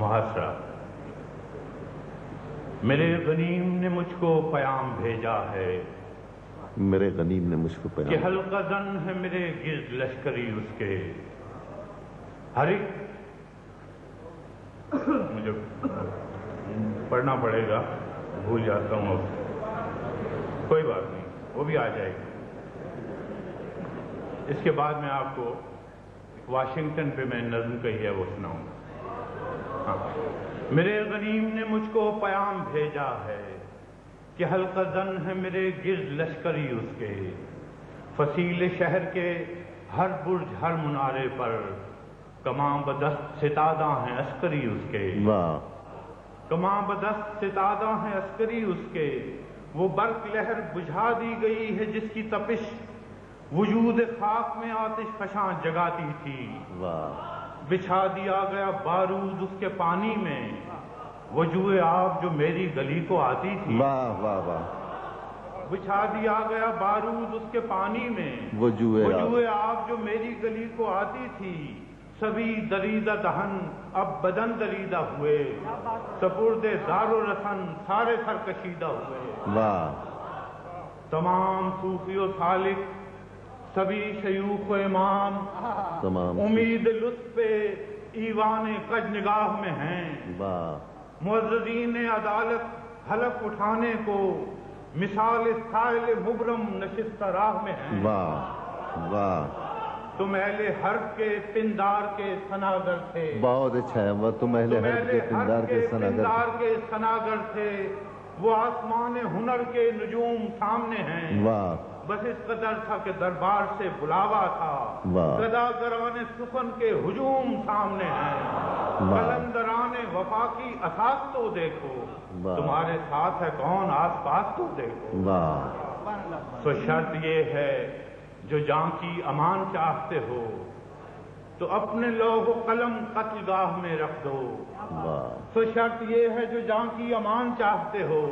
محاصرہ۔ میرے غنیم نے مجھ کو پیام بھیجا ہے، میرے غنیم نے مجھ کو کہ پیام، حلقہ زن ہے میرے گرد لشکری اس کے، ہر ایک مجھے پڑھنا پڑے گا، بھول جاتا ہوں اب، کوئی بات نہیں، وہ بھی آ جائے گی۔ اس کے بعد میں آپ کو واشنگٹن پہ میں نظم کہی ہے وہ سناؤں گا۔ ہاں۔ میرے غنیم نے مجھ کو پیام بھیجا ہے کہ حلقہ زن ہے میرے گرد لشکری اس کے، فصیل شہر کے ہر برج ہر منارے پر کماں بدست ستادہ ہیں عسکری اس کے، واہ، کماں بدست ستادہ ہیں عسکری اس کے، وہ برق لہر بجھا دی گئی ہے جس کی تپش وجود خاک میں آتش فشاں جگاتی تھی، واہ، بچھا دیا گیا بارود اس کے پانی میں، وہ جوئے آب جو میری گلی کو آتی تھی، واہ واہ واہ، بچھا دیا گیا بارود اس کے پانی میں، وہ جوئے آب جو میری گلی کو آتی تھی، سبھی دریدہ دہن اب بدن دریدہ ہوئے، سپرد زار و رسن سارے سرکشیدہ ہوئے، واہ، تمام صوفی و سالک سبھی شیوخ و امام تمام امید لطف پہ ایوان کج نگاہ میں ہیں، واہ، معززین عدالت حلف اٹھانے کو مثال سائل مبرم نشستہ راہ میں ہیں، واہ واہ، تم اہل حرف کے پندار کے سناگر تھے، بہت اچھا ہے، وہ تم اہل حرف کے پندار کے سناگر، پندار کے سناگر تھے، وہ آسمان ہنر کے نجوم سامنے ہیں، واہ، بس اس قدر تھا کہ دربار سے بلاوا تھا، واہ، گداگران سخن کے ہجوم سامنے ہیں، قلندران وفا کی اساس تو دیکھو، واہ، تمہارے ساتھ ہے کون آس پاس تو دیکھو، واہ، تو شرط یہ ہے جو جان کی امان چاہتے ہو تو اپنے لوح و قلم قتل گاہ میں رکھ دو، واہ، تو شرط یہ ہے جو جان کی امان چاہتے ہو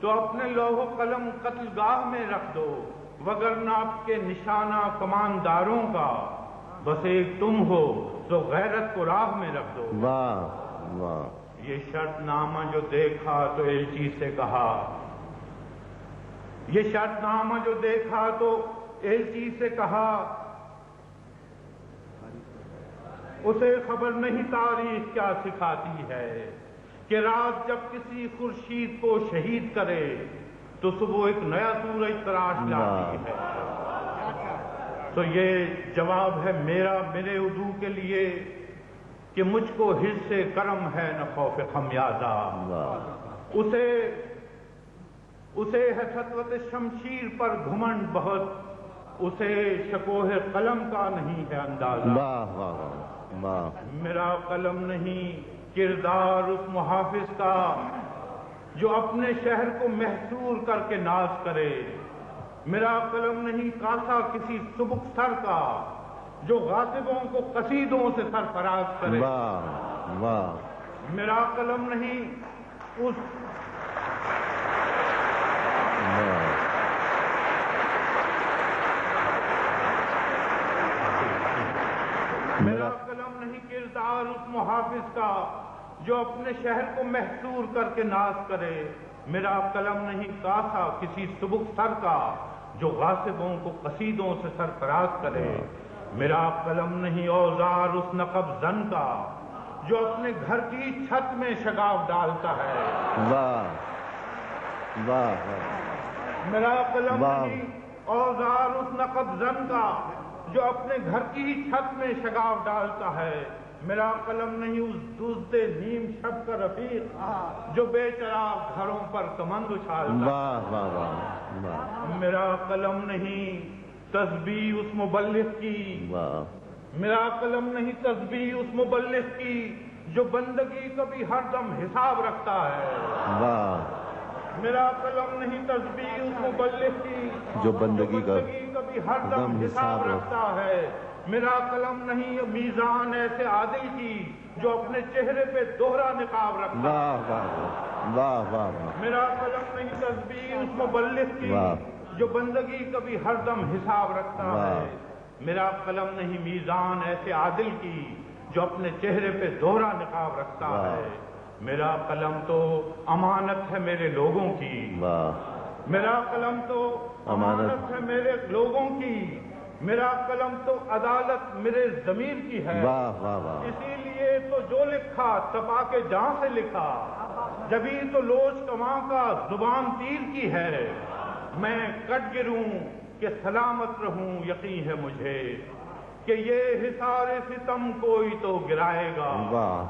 تو اپنے لوح و قلم قتل گاہ میں رکھ دو، وگرنہ آپ کے نشانہ کمانداروں کا بس ایک تم ہو تو غیرت کو راہ میں رکھ دو، واہ واہ، یہ شرط نامہ جو دیکھا تو ایلچی سے کہا، یہ شرط نامہ جو دیکھا تو ایلچی سے کہا، اسے خبر نہیں تاریخ کیا سکھاتی ہے کہ رات جب کسی خورشید کو شہید کرے تو صبح ایک نیا سورج تراش لاتی ہے، تو یہ جواب ہے میرا میرے عدو کے لیے کہ مجھ کو حرص کرم ہے نہ خوف خمیازہ، اسے ہے سطوت شمشیر پر گھمنڈ بہت، اسے شکوہ قلم کا نہیں ہے اندازہ، واہ واہ واہ، میرا قلم نہیں کردار اس محافظ کا جو اپنے شہر کو محصور کر کے ناز کرے، میرا قلم نہیں کاسا کسی سبک سر کا جو غاصبوں کو قصیدوں سے سرفراز کرے، واہ واہ، میرا قلم نہیں اس میرا قلم نہیں کردار اس محافظ کا جو اپنے شہر کو محصور کر کے ناز کرے، میرا قلم نہیں کاسا کسی سبک سر کا جو غاصبوں کو قصیدوں سے سرفراز کرے، میرا قلم نہیں اوزار اس نقب زن کا جو اپنے گھر کی چھت میں شگاف ڈالتا ہے، واہ واہ، میرا قلم نہیں اوزار اس نقب زن کا جو اپنے گھر کی چھت میں شگاف ڈالتا ہے، میرا قلم نہیں اس دزد نیم شب کا رفیق جو بے چراغ گھروں پر کمند اچھالتا، واہ واہ واہ، میرا قلم نہیں تسبیح اس مبلغ کی، میرا قلم نہیں تسبیح اس مبلغ کی جو بندگی کا بھی ہر دم حساب رکھتا ہے، واہ، میرا قلم نہیں تسبیح اس مبلغ کی جو بندگی کا بھی ہر دم حساب رکھتا ہے، میرا قلم نہیں میزان ایسے عادل کی جو اپنے چہرے پہ دوہرا نقاب رکھتا ہے، واہ واہ واہ، میرا قلم نہیں تسبیح اس مبلغ کی جو بندگی کا بھی ہر دم حساب رکھتا ہے، میرا قلم نہیں میزان ایسے عادل کی جو اپنے چہرے پہ دوہرا نقاب رکھتا واہ۔ ہے۔ میرا قلم تو امانت ہے میرے لوگوں کی، واہ میرا قلم تو امانت ہے میرے لوگوں کی، میرا قلم تو عدالت میرے ضمیر کی ہے۔ واہ واہ واہ اسی لیے تو جو لکھا تپا کے جہاں سے لکھا، جبھی تو لوچ کماں کا زبان تیر کی ہے۔ میں کٹ گروں کہ سلامت رہوں، یقین ہے مجھے کہ یہ حصار ستم کوئی تو گرائے گا۔ واہ